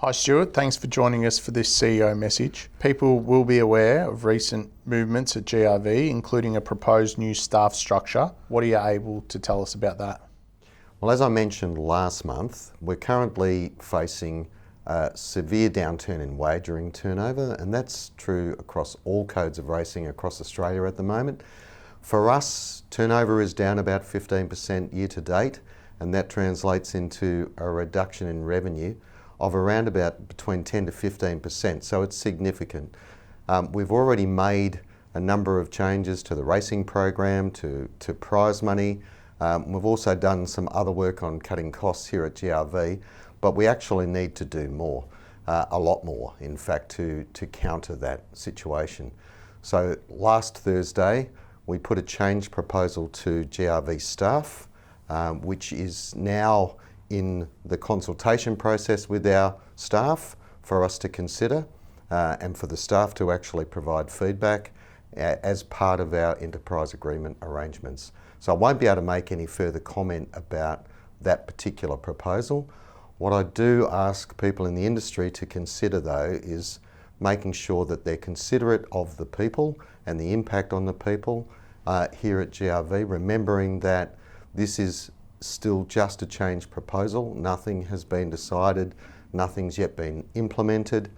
Hi Stuart, thanks for joining us for this CEO message. People will be aware of recent movements at GRV, including a proposed new staff structure. What are you able to tell us about that? Well, as I mentioned last month, we're currently facing a severe downturn in wagering turnover, and that's true across all codes of racing across Australia at the moment. For us, turnover is down about 15% year to date, and that translates into a reduction in revenue of around about between 10 to 15%, so it's significant. We've already made a number of changes to the racing program, to prize money. We've also done some other work on cutting costs here at GRV, but we actually need to do more, a lot more, in fact, to counter that situation. So last Thursday, we put a change proposal to GRV staff, which is now in the consultation process with our staff for us to consider and for the staff to actually provide feedback as part of our enterprise agreement arrangements. So I won't be able to make any further comment about that particular proposal. What I do ask people in the industry to consider though is making sure that they're considerate of the people and the impact on the people here at GRV, remembering that this is still just a change proposal. Nothing has been decided, nothing's yet been implemented,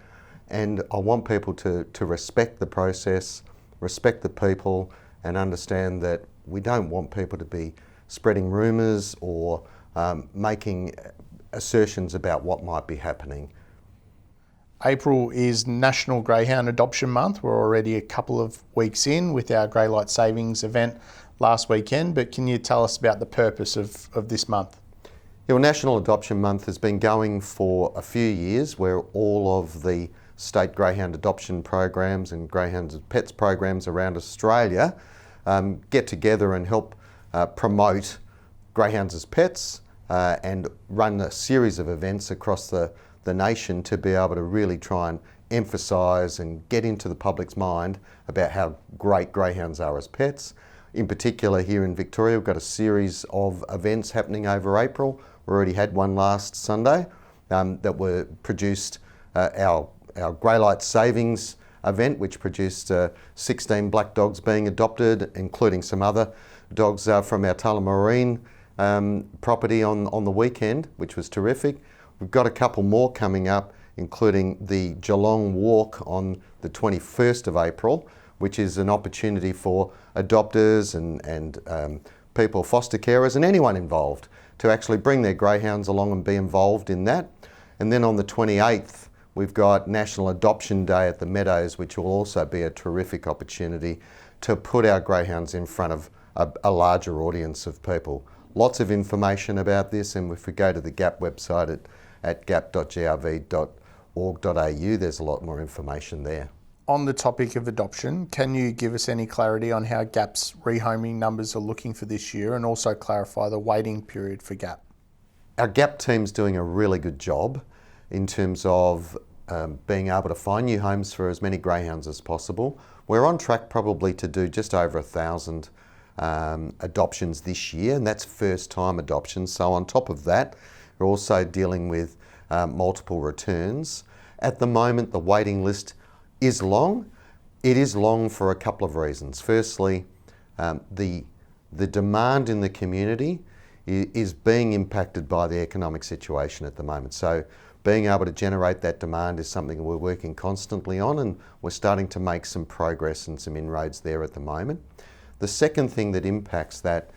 and I want people to respect the process, respect the people, and understand that we don't want people to be spreading rumours or making assertions about what might be happening. April is National Greyhound Adoption Month. We're already a couple of weeks in with our Grey Light Savings event last weekend, but can you tell us about the purpose of this month? Yeah, well, National Adoption Month has been going for a few years, where all of the state greyhound adoption programs and greyhounds as pets programs around Australia get together and help promote greyhounds as pets and run a series of events across the nation to be able to really try and emphasise and get into the public's mind about how great greyhounds are as pets. In particular, here in Victoria, we've got a series of events happening over April. We already had one last Sunday that were produced, our Grey Light Savings event, which produced 16 black dogs being adopted, including some other dogs from our Tullamarine property on the weekend, which was terrific. We've got a couple more coming up, including the Geelong Walk on the 21st of April, which is an opportunity for adopters and people, foster carers and anyone involved to actually bring their greyhounds along and be involved in that. And then on the 28th, we've got National Adoption Day at the Meadows, which will also be a terrific opportunity to put our greyhounds in front of a larger audience of people. Lots of information about this, and if we go to the GAP website at gap.grv.org.au, there's a lot more information there. On the topic of adoption, can you give us any clarity on how GAP's rehoming numbers are looking for this year, and also clarify the waiting period for GAP? Our GAP team's doing a really good job in terms of being able to find new homes for as many greyhounds as possible. We're on track probably to do just over 1,000 adoptions this year, and that's first time adoptions. So on top of that, we're also dealing with multiple returns. At the moment, the waiting list is long. It is long for a couple of reasons. Firstly, the demand in the community is being impacted by the economic situation at the moment. So being able to generate that demand is something we're working constantly on, and we're starting to make some progress and some inroads there at the moment. The second thing that impacts that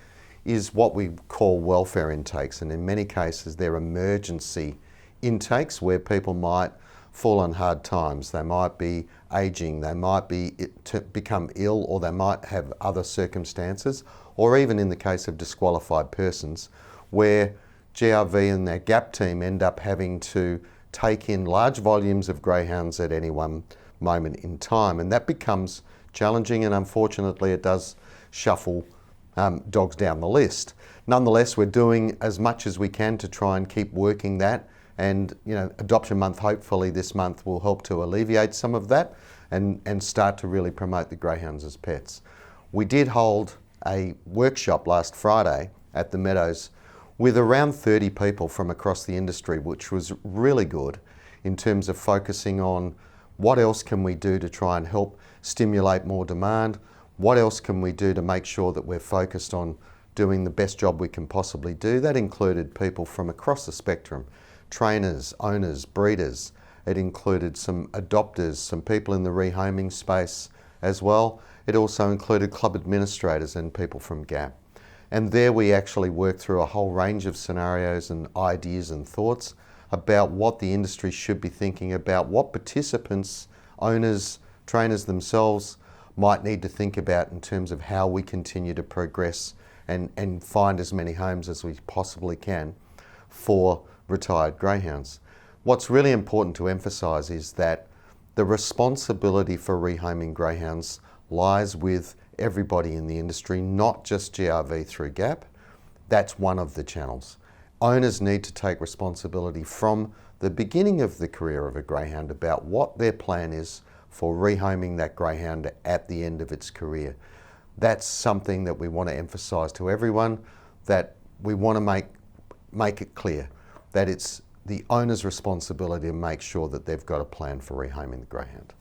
is what we call welfare intakes, and in many cases they're emergency intakes where people might fall on hard times. They might be ageing, they might become ill, or they might have other circumstances, or even in the case of disqualified persons, where GRV and their GAP team end up having to take in large volumes of greyhounds at any one moment in time, and that becomes challenging, and unfortunately it does shuffle dogs down the list. Nonetheless, we're doing as much as we can to try and keep working that. And Adoption Month, hopefully this month, will help to alleviate some of that and start to really promote the greyhounds as pets. We did hold a workshop last Friday at the Meadows with around 30 people from across the industry, which was really good in terms of focusing on what else can we do to try and help stimulate more demand, what else can we do to make sure that we're focused on doing the best job we can possibly do. That included people from across the spectrum, trainers, owners, breeders. It included some adopters, some people in the rehoming space as well. It also included club administrators and people from GAP. And there we actually worked through a whole range of scenarios and ideas and thoughts about what the industry should be thinking about, what participants, owners, trainers themselves might need to think about in terms of how we continue to progress and find as many homes as we possibly can for retired greyhounds. What's really important to emphasise is that the responsibility for rehoming greyhounds lies with everybody in the industry, not just GRV through GAP. That's one of the channels. Owners need to take responsibility from the beginning of the career of a greyhound about what their plan is for rehoming that greyhound at the end of its career. That's something that we want to emphasise to everyone, that we want to make it clear that it's the owner's responsibility to make sure that they've got a plan for rehoming the greyhound.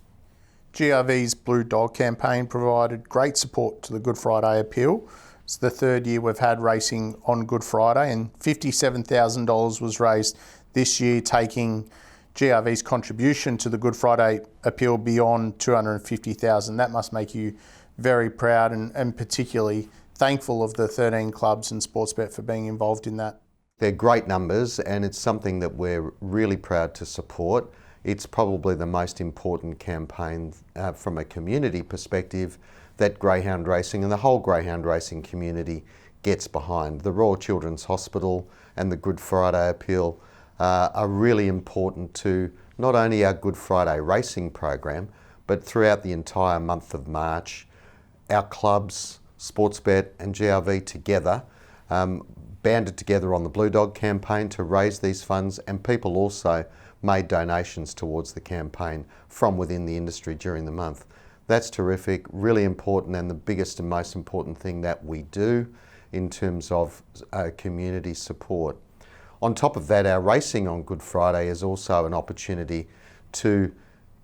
GRV's Blue Dog campaign provided great support to the Good Friday appeal. It's the third year we've had racing on Good Friday, and $57,000 was raised this year, taking GRV's contribution to the Good Friday appeal beyond $250,000. That must make you very proud and particularly thankful of the 13 clubs and Sportsbet for being involved in that. They're great numbers, and it's something that we're really proud to support. It's probably the most important campaign from a community perspective that greyhound racing and the whole greyhound racing community gets behind. The Royal Children's Hospital and the Good Friday appeal are really important to not only our Good Friday racing program, but throughout the entire month of March. Our clubs, Sportsbet and GRV together, banded together on the Blue Dog campaign to raise these funds, and people also made donations towards the campaign from within the industry during the month. That's terrific, really important, and the biggest and most important thing that we do in terms of community support. On top of that, our racing on Good Friday is also an opportunity to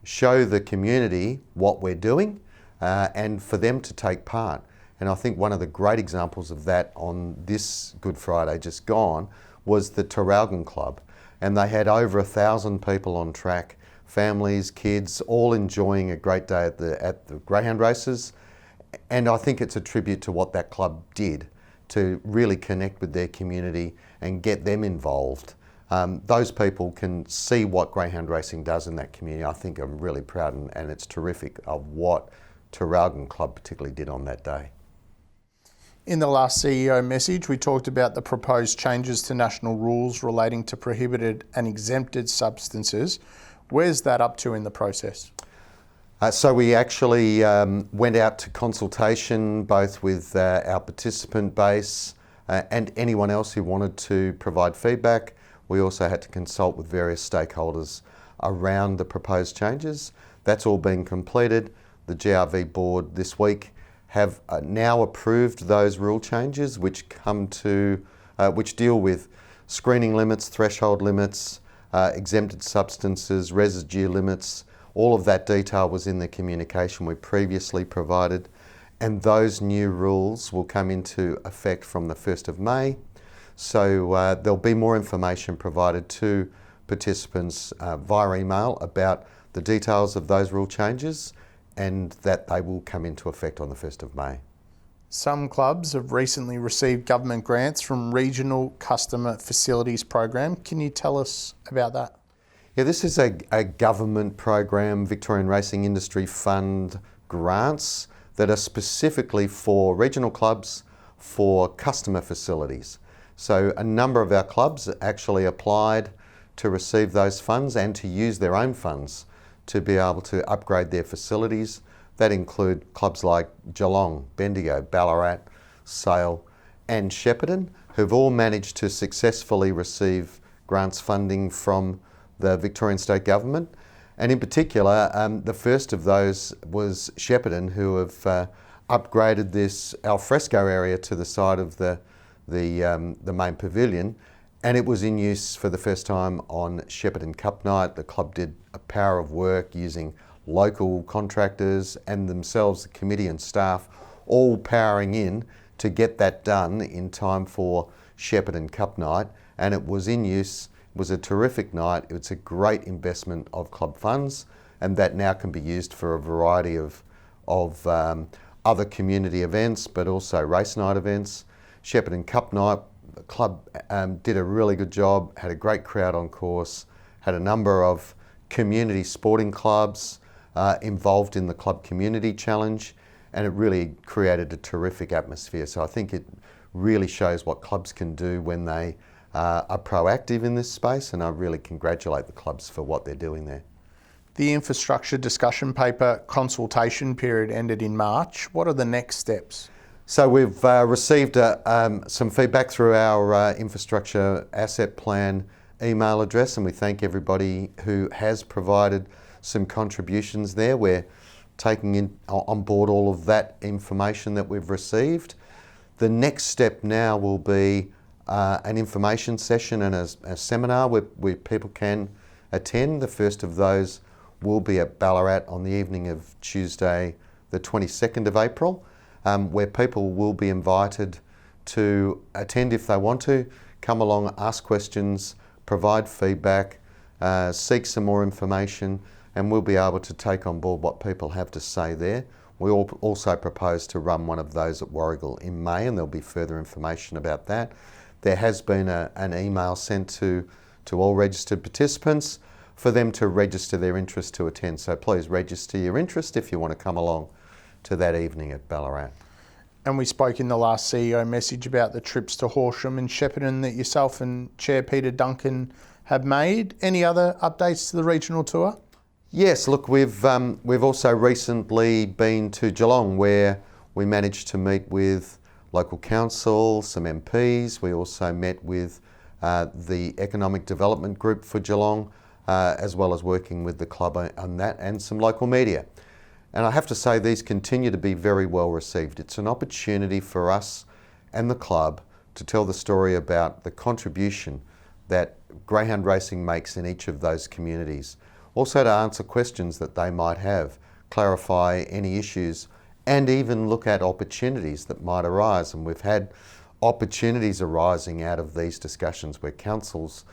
show the community what we're doing and for them to take part. And I think one of the great examples of that on this Good Friday just gone was the Traralgon Club. And they had over 1,000 people on track, families, kids, all enjoying a great day at the greyhound races. And I think it's a tribute to what that club did to really connect with their community and get them involved. Those people can see what greyhound racing does in that community. I think I'm really proud, and it's terrific of what Traralgon Club particularly did on that day. In the last CEO message, we talked about the proposed changes to national rules relating to prohibited and exempted substances. Where's that up to in the process? So we actually went out to consultation both with our participant base and anyone else who wanted to provide feedback. We also had to consult with various stakeholders around the proposed changes. That's all been completed. The GRV board this week have now approved those rule changes, which which deal with screening limits, threshold limits, exempted substances, residue limits. All of that detail was in the communication we previously provided, and those new rules will come into effect from the 1st of May. So there'll be more information provided to participants via email about the details of those rule changes, and that they will come into effect on the 1st of May. Some clubs have recently received government grants from Regional Customer Facilities Program. Can you tell us about that? Yeah, this is a government program, Victorian Racing Industry Fund grants that are specifically for regional clubs for customer facilities. So a number of our clubs actually applied to receive those funds and to use their own funds to be able to upgrade their facilities. That include clubs like Geelong, Bendigo, Ballarat, Sale and Shepparton, who've all managed to successfully receive grants funding from the Victorian State Government. And in particular, the first of those was Shepparton, who have upgraded this alfresco area to the side of the main pavilion And it was in use for the first time on Shepparton Cup night. The club did a power of work using local contractors and themselves, the committee and staff, all powering in to get that done in time for Shepparton Cup night. And it was in use. It was a terrific night. It's a great investment of club funds, and that now can be used for a variety of other community events, but also race night events. Shepparton Cup night, the club did a really good job, had a great crowd on course, had a number of community sporting clubs involved in the Club Community Challenge, and it really created a terrific atmosphere. So I think it really shows what clubs can do when they are proactive in this space, and I really congratulate the clubs for what they're doing there. The infrastructure discussion paper consultation period ended in March. What are the next steps? So we've received some feedback through our infrastructure asset plan email address, and we thank everybody who has provided some contributions there. We're taking on board all of that information that we've received. The next step now will be an information session and a seminar where people can attend. The first of those will be at Ballarat on the evening of Tuesday, the 22nd of April, where people will be invited to attend if they want to, come along, ask questions, provide feedback, seek some more information, and we'll be able to take on board what people have to say there. We also propose to run one of those at Warragul in May, and there'll be further information about that. There has been an email sent to all registered participants for them to register their interest to attend. So please register your interest if you want to come along to that evening at Ballarat. And we spoke in the last CEO message about the trips to Horsham and Shepparton that yourself and Chair Peter Duncan have made. Any other updates to the regional tour? Yes, look, we've also recently been to Geelong, where we managed to meet with local council, some MPs. We also met with the Economic Development Group for Geelong, as well as working with the club on that, and some local media. And I have to say, these continue to be very well received. It's an opportunity for us and the club to tell the story about the contribution that greyhound racing makes in each of those communities. Also to answer questions that they might have, clarify any issues, and even look at opportunities that might arise. And we've had opportunities arising out of these discussions where councils,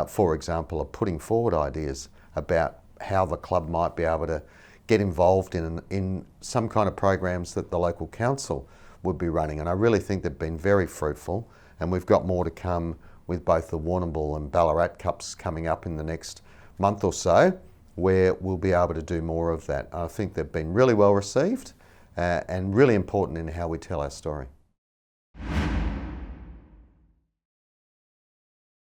for example, are putting forward ideas about how the club might be able to get involved in some kind of programs that the local council would be running. And I really think they've been very fruitful, and we've got more to come with both the Warrnambool and Ballarat Cups coming up in the next month or so, where we'll be able to do more of that. I think they've been really well received and really important in how we tell our story.